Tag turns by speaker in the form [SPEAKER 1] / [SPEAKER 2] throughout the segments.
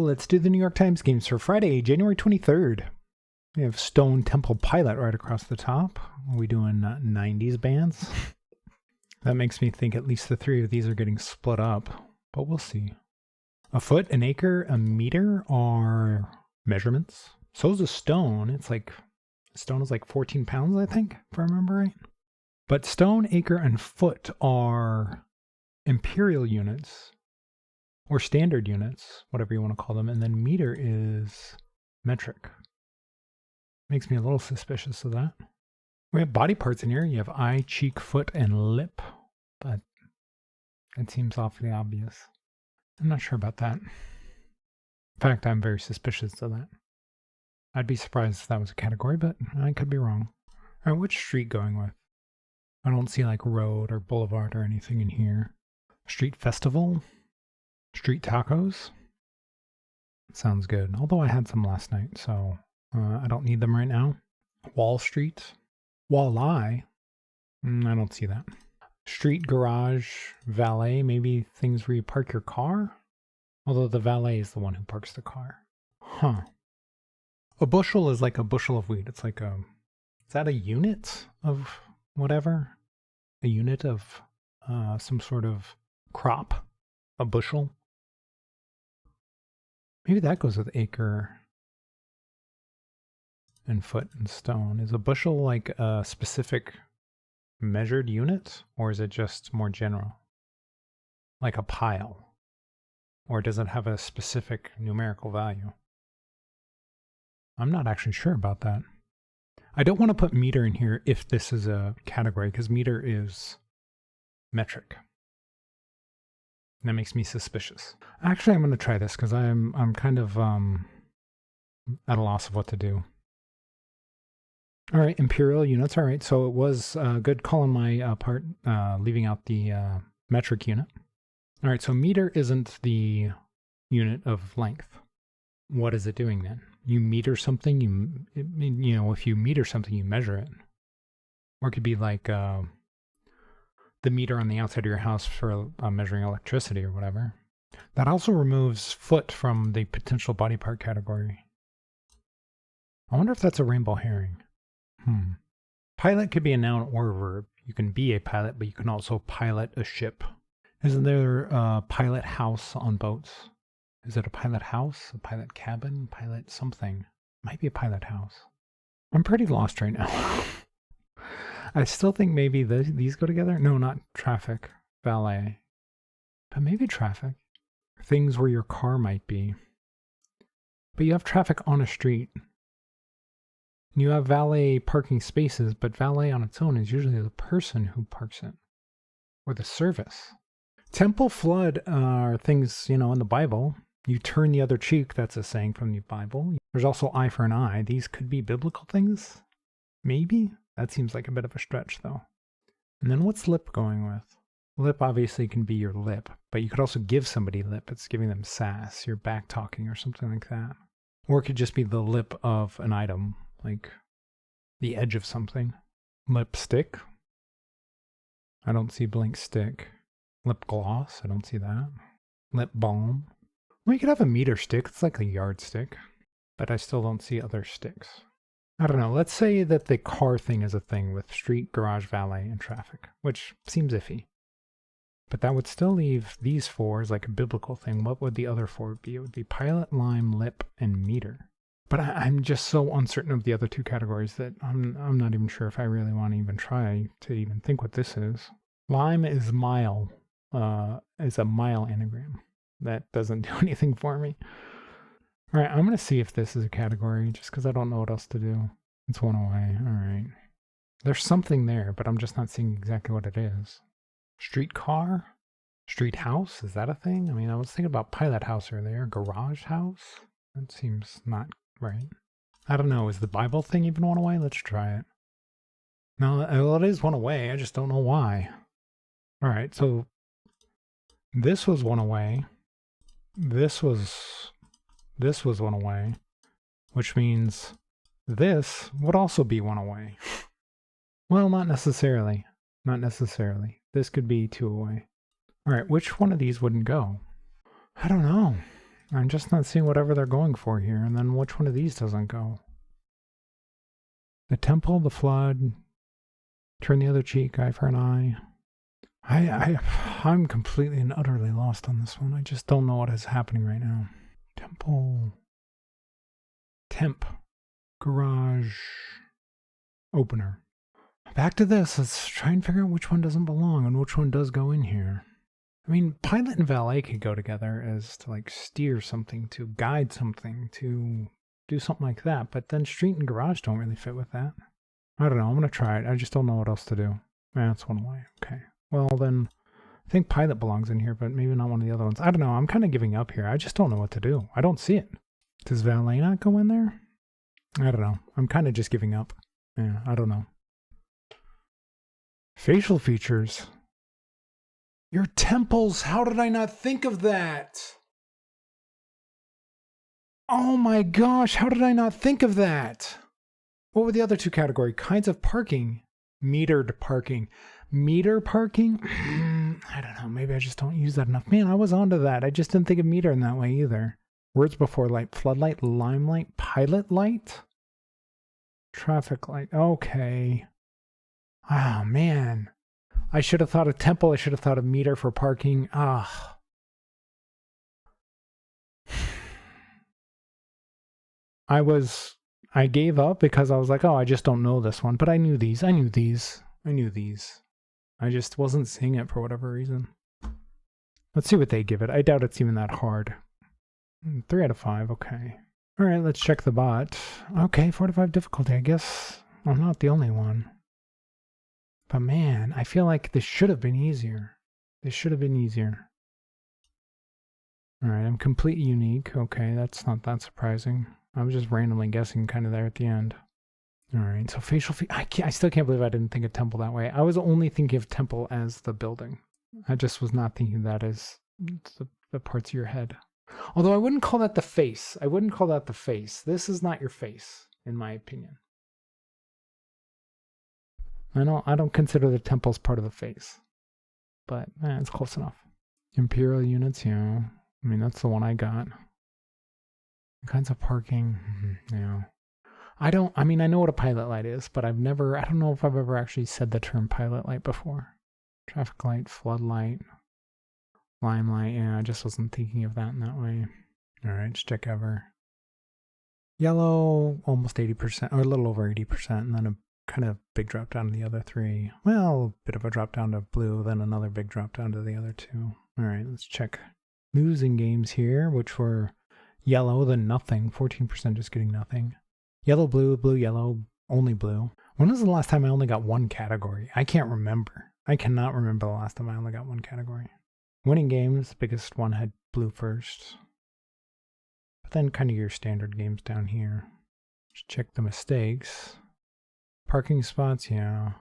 [SPEAKER 1] let's do the New York Times games for Friday, January 23rd. We have Stone Temple Pilot right across the top. Are we doing 90s bands? That makes me think at least the three of these are getting split up, but we'll see. A foot, an acre, a meter are measurements. So is a stone. It's like, stone is like 14 pounds, I think, if I remember right. But stone, acre, and foot are imperial units, or standard units, whatever you want to call them, and then meter is metric. Makes me a little suspicious of that. We have body parts in here. You have eye, cheek, foot, and lip, but it seems awfully obvious. I'm not sure about that. In fact, I'm very suspicious of that. I'd be surprised if that was a category, but I could be wrong. All right, which street going with? I don't see like road or boulevard or anything in here. Street festival? Street tacos? Sounds good. Although I had some last night, so I don't need them right now. Wall Street? Walleye? I don't see that. Street garage, valet, maybe things where you park your car? Although the valet is the one who parks the car. Huh. A bushel is like a bushel of wheat. It's like is that a unit of whatever? A unit of some sort of crop? A bushel? Maybe that goes with acre and foot and stone. Is a bushel like a specific measured unit, or is it just more general? Like a pile? Or does it have a specific numerical value? I'm not actually sure about that. I don't want to put meter in here if this is a category, because meter is metric. That makes me suspicious. Actually, I'm going to try this because I'm kind of at a loss of what to do. All right, imperial units. All right, so it was a good call on my part, leaving out the metric unit. All right, so meter isn't the unit of length. What is it doing then? You meter something, you know, if you meter something, you measure it. Or it could be like the meter on the outside of your house for measuring electricity or whatever. That also removes foot from the potential body part category. I wonder if that's a rainbow herring. Pilot could be a noun or a verb. You can be a pilot, but you can also pilot a ship. Isn't there a pilot house on boats? Is it a pilot house? A pilot cabin? Pilot something? Might be a pilot house. I'm pretty lost right now. I still think maybe these go together. No, not traffic. Valet. But maybe traffic. Things where your car might be. But you have traffic on a street. You have valet parking spaces, but valet on its own is usually the person who parks it. Or the service. Temple flood are things, you know, in the Bible. You turn the other cheek, that's a saying from the Bible. There's also eye for an eye. These could be biblical things? Maybe? That seems like a bit of a stretch, though. And then what's lip going with? Lip obviously can be your lip, but you could also give somebody lip. It's giving them sass, you're back talking or something like that. Or it could just be the lip of an item, like the edge of something. Lipstick. I don't see blank stick. Lip gloss. I don't see that. Lip balm. Well, you could have a meter stick. It's like a yardstick. But I still don't see other sticks. I don't know. Let's say that the car thing is a thing with street, garage, valet, and traffic, which seems iffy. But that would still leave these four as like a biblical thing. What would the other four be? It would be pilot, lime, lip, and meter. But I'm just so uncertain of the other two categories that I'm not even sure if I really want to even try to even think what this is. Lime is mile. Is a mile anagram. That doesn't do anything for me. All right, I'm going to see if this is a category just because I don't know what else to do. It's one away. All right. There's something there, but I'm just not seeing exactly what it is. Streetcar? Street house? Is that a thing? I mean, I was thinking about pilot house earlier. Garage house? That seems not right. I don't know. Is the Bible thing even one away? Let's try it. No, well, it is one away. I just don't know why. All right, so this was one away. This was one away, which means this would also be one away. Well, not necessarily. Not necessarily. This could be two away. All right, which one of these wouldn't go? I don't know. I'm just not seeing whatever they're going for here, and then which one of these doesn't go? The temple, the flood, turn the other cheek, eye for an eye. I'm completely and utterly lost on this one. I just don't know what is happening right now. Temple, temp, garage, opener. Back to this. Let's try and figure out which one doesn't belong and which one does go in here. I mean, pilot and valet could go together as to like steer something, to guide something, to do something like that. But then street and garage don't really fit with that. I don't know. I'm going to try it. I just don't know what else to do. That's one way. Okay. Well, then I think pilot belongs in here, but maybe not one of the other ones. I don't know. I'm kind of giving up here. I just don't know what to do. I don't see it. Does valet not go in there? I don't know. I'm kind of just giving up. Yeah, I don't know. Facial features. Your temples. How did I not think of that? Oh my gosh. How did I not think of that? What were the other two categories? Kinds of parking. Metered parking. Meter parking? I don't know. Maybe I just don't use that enough. Man, I was onto that. I just didn't think of meter in that way either. Words before light. Floodlight, limelight, pilot light? Traffic light. Okay. Oh, man. I should have thought of temple. I should have thought of meter for parking. Ah. I gave up because I was like, oh, I just don't know this one. But I knew these. I knew these. I just wasn't seeing it for whatever reason. Let's see what they give it. I doubt it's even that hard. 3 out of 5. Okay. All right, let's check the bot. Okay, 4 to 5 difficulty. I guess I'm not the only one. But man, I feel like this should have been easier. This should have been easier. All right, I'm completely unique. Okay, that's not that surprising. I was just randomly guessing kind of there at the end. All right, so facial I still can't believe I didn't think of temple that way. I was only thinking of temple as the building. I just was not thinking that as the parts of your head. Although I wouldn't call that the face. I wouldn't call that the face. This is not your face, in my opinion. I don't consider the temples part of the face. But it's close enough. Imperial units, yeah. I mean, that's the one I got. Kinds of parking, yeah. I know what a pilot light is, but I don't know if I've ever actually said the term pilot light before. Traffic light, floodlight, limelight, yeah, I just wasn't thinking of that in that way. All right, let's check ever. Yellow, almost 80%, or a little over 80%, and then a kind of big drop down to the other 3. Well, a bit of a drop down to blue, then another big drop down to the other 2. All right, let's check losing games here, which were yellow, then nothing, 14% just getting nothing. Yellow, blue, blue, yellow, only blue. When was the last time I only got one category? I can't remember. I cannot remember the last time I only got one category. Winning games, the biggest one had blue first. But then kind of your standard games down here. Just check the mistakes. Parking spots, yeah.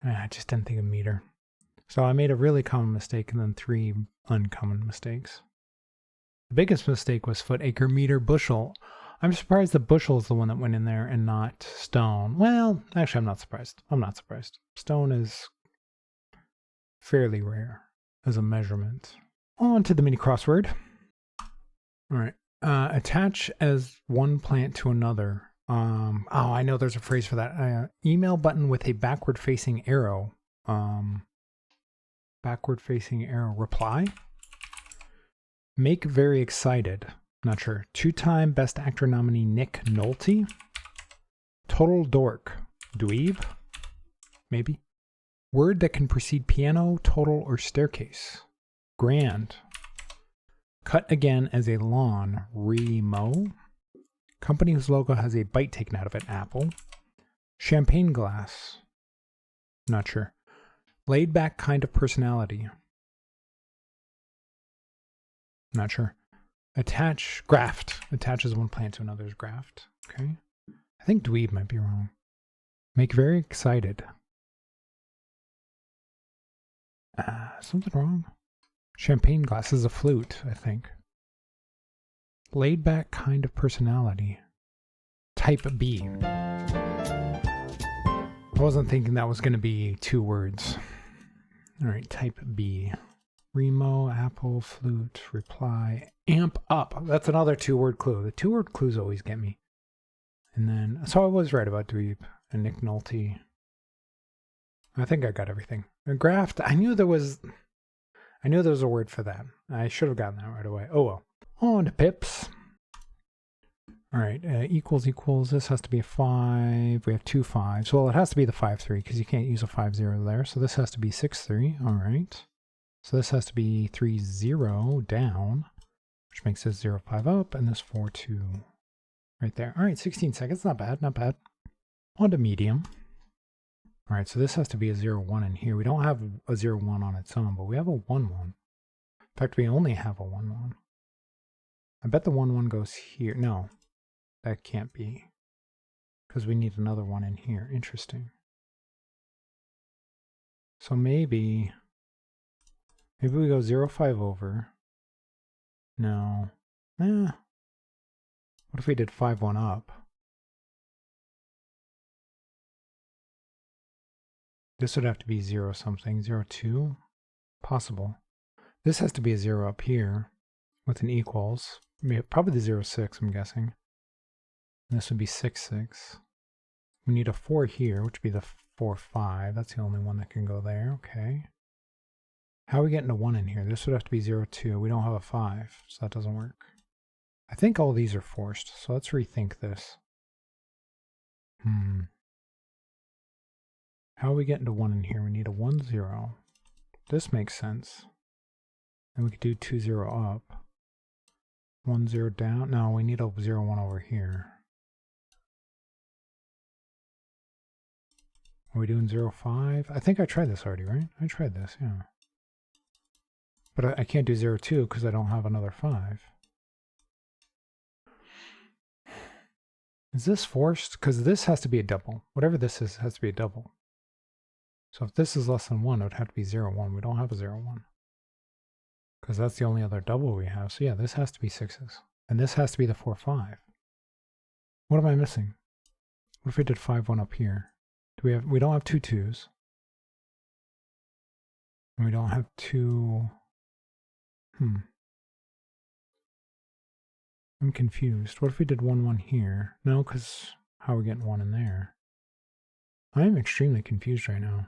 [SPEAKER 1] I just didn't think of meter. So I made a really common mistake and then 3 uncommon mistakes. The biggest mistake was foot, acre, meter, bushel. I'm surprised the bushel is the one that went in there and not stone. Well, actually, I'm not surprised. Stone is fairly rare as a measurement. On to the mini crossword. All right. Attach as one plant to another. I know there's a phrase for that. Email button with a backward-facing arrow. Backward-facing arrow. Reply. Make very excited. Not sure. 2-time Best Actor nominee Nick Nolte. Total dork. Dweeb? Maybe. Word that can precede piano, total, or staircase. Grand. Cut again as a lawn. Remo. Company whose logo has a bite taken out of it. Apple. Champagne glass. Not sure. Laid back kind of personality. Not sure. Attach, graft. Attaches one plant to another's graft. Okay. I think dweeb might be wrong. Make very excited. Something wrong. Champagne glass is a flute, I think. Laid back kind of personality. Type B. I wasn't thinking that was going to be 2 words. All right, type B. Remo, apple, flute, reply, amp up. That's another 2-word clue. The 2-word clues always get me. And then, so I was right about dweeb and Nick Nolte. I think I got everything. Graft, I knew there was a word for that. I should have gotten that right away. Oh well. On to pips. All right, equals. This has to be a 5. We have 2 5s. Well, it has to be the 5-3 because you can't use a 5-0 there. So this has to be 6-3. All right. So this has to be 3-0 down, which makes this 0-5 up, and this 4-2 right there. All right, 16 seconds. Not bad. Not bad. On to medium. All right, so this has to be a 0-1 in here. We don't have a 0-1 on its own, but we have a 1-1. In fact, we only have a 1-1. I bet the 1-1 goes here. No. That can't be, because we need another one in here. Interesting. So maybe we go 0-5 over. No. What if we did 5-1 up? This would have to be 0 something. 0-2? Possible. This has to be a 0 up here with an equals. Probably the 0-6, I'm guessing. This would be 6-6. We need a 4 here, which would be the 4-5. That's the only one that can go there. Okay. How are we getting a 1 in here? This would have to be 0-2. We don't have a 5, so that doesn't work. I think all these are forced, so let's rethink this. How are we getting to 1 in here? We need a 1-0. This makes sense. And we could do 2-0 up. 1-0 down. No, we need a 0-1 over here. Are we doing 0-5? I think I tried this already, right? I tried this, yeah. But I can't do 0-2 because I don't have another 5. Is this forced? Because this has to be a double. Whatever this is has to be a double. So if this is less than 1, it would have to be 0-1. We don't have a 0-1. Because that's the only other double we have. So yeah, this has to be 6s. And this has to be the 4-5. What am I missing? What if we did 5-1 up here? We don't have 2 2s. And we don't have 2. I'm confused. What if we did 1-1 here? No, because how are we getting 1 in there? I am extremely confused right now.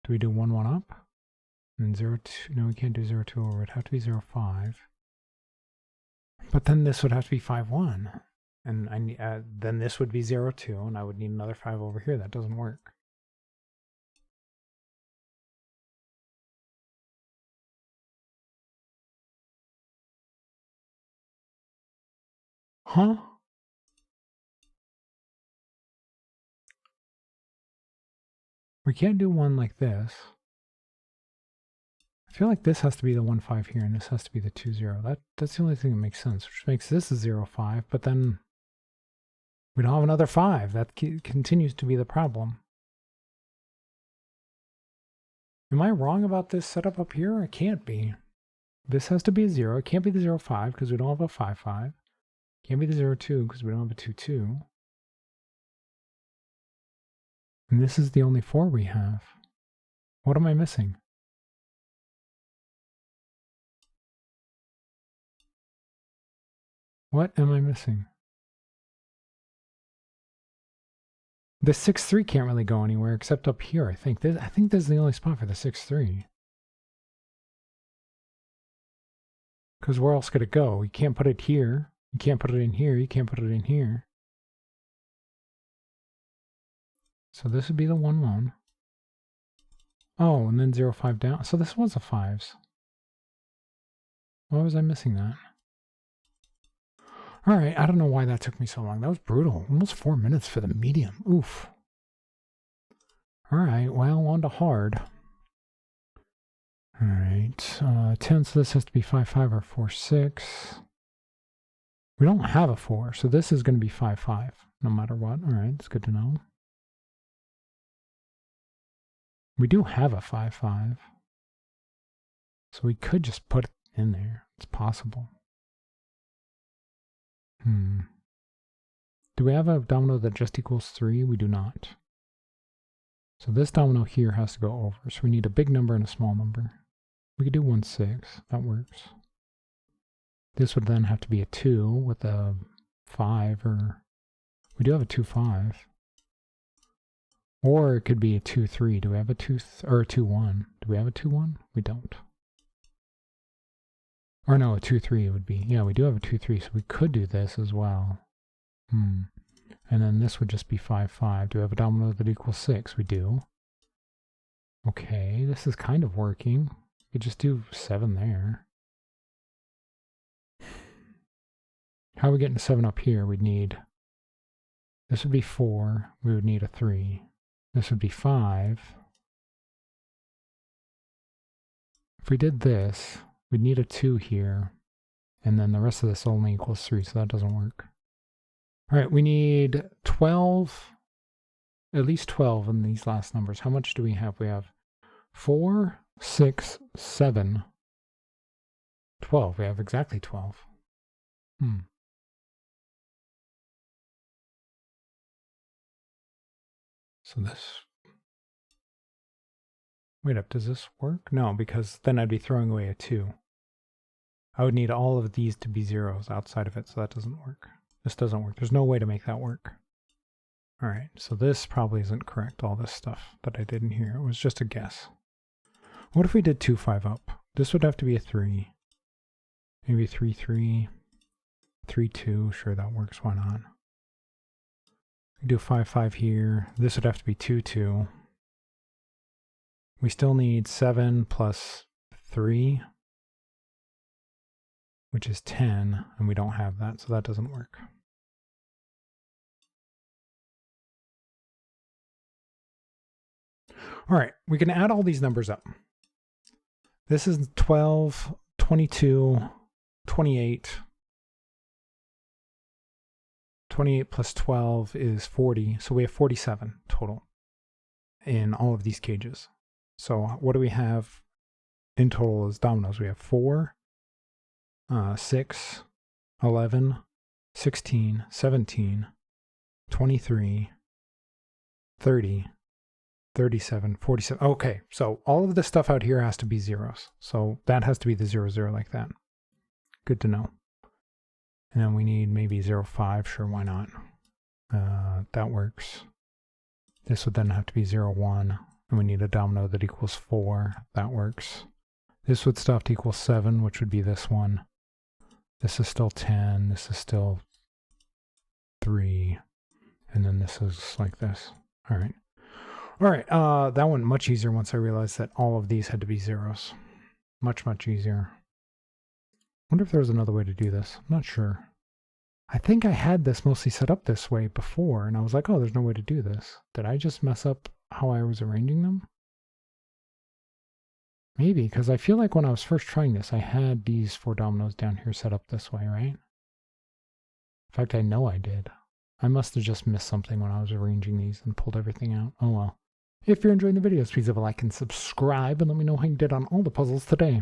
[SPEAKER 1] Do we do 1-1 up? And 0-2? No, we can't do 0-2 over. It'd have to be 0-5. But then this would have to be 5-1. And then this would be 0-2, and I would need another 5 over here. That doesn't work. Huh? We can't do one like this. I feel like this has to be the 1-5 here, and this has to be the 2-0. That's the only thing that makes sense, which makes this a 0-5, but then we don't have another 5. That continues to be the problem. Am I wrong about this setup up here? It can't be. This has to be a 0. It can't be the 0-5 because we don't have a 5-5. Can't be the 0-2 because we don't have a 2-2. And this is the only 4 we have. What am I missing? What am I missing? The 6-3 can't really go anywhere except up here, I think. I think this is the only spot for the 6-3. Because where else could it go? You can't put it here. You can't put it in here. You can't put it in here. So this would be the 1-1. Oh, and then 0-5 down. So this was a 5s. Why was I missing that? All right, I don't know why that took me so long. That was brutal. Almost 4 minutes for the medium. Oof. All right, well, on to hard. All right, 10, so this has to be 5-5 or 4-6. We don't have a 4, so this is going to be 5-5 no matter what. All right, it's good to know. We do have a 5-5. So we could just put it in there. It's possible. Do we have a domino that just equals 3? We do not. So this domino here has to go over. So we need a big number and a small number. We could do 1, 6. That works. This would then have to be a 2 with a 5, or we do have a 2, 5. Or it could be a 2, 3. Do we have a 2, or a 2, 1? Do we have a 2, 1? We don't. Or no, a 2, 3 would be. Yeah, we do have a 2, 3, so we could do this as well. And then this would just be 5, 5. Do we have a domino that equals 6? We do. Okay, this is kind of working. We could just do 7 there. How are we getting 7 up here? We'd need... This would be 4. We would need a 3. This would be 5. If we did this, we'd need a 2 here. And then the rest of this only equals 3, so that doesn't work. All right, we need 12, at least 12 in these last numbers. How much do we have? We have 4, 6, 7, 12. We have exactly 12. So this... Wait up, does this work? No, because then I'd be throwing away a 2. I would need all of these to be zeros outside of it, so that doesn't work. This doesn't work. There's no way to make that work. All right, so this probably isn't correct, all this stuff that I did in here. It was just a guess. What if we did 2, 5 up? This would have to be a 3. Maybe 3, 3, 3, 2. Sure, that works. Why not? We do 5, 5 here. This would have to be 2, 2. We still need 7 plus 3, which is 10, and we don't have that, so that doesn't work. All right, we can add all these numbers up. This is 12, 22, 28. 28 plus 12 is 40, so we have 47 total in all of these cages. So what do we have in total as dominoes? We have 4, 6, 11, 16, 17, 23, 30, 37, 47. Okay, so all of this stuff out here has to be zeros. So that has to be the 0, 0 like that. Good to know. And then we need maybe 0, 5. Sure, why not? That works. This would then have to be 0, 1. And we need a domino that equals 4. That works. This would still have to equal 7, which would be this one. This is still 10. This is still 3. And then this is like this. All right. All right. That one much easier once I realized that all of these had to be zeros. Much, much easier. I wonder if there was another way to do this. I'm not sure. I think I had this mostly set up this way before, and I was like, oh, there's no way to do this. Did I just mess up how I was arranging them? Maybe, because I feel like when I was first trying this, I had these 4 dominoes down here set up this way, right? In fact, I know I did. I must have just missed something when I was arranging these and pulled everything out. Oh well. If you're enjoying the videos, please leave a like and subscribe, and let me know how you did on all the puzzles today.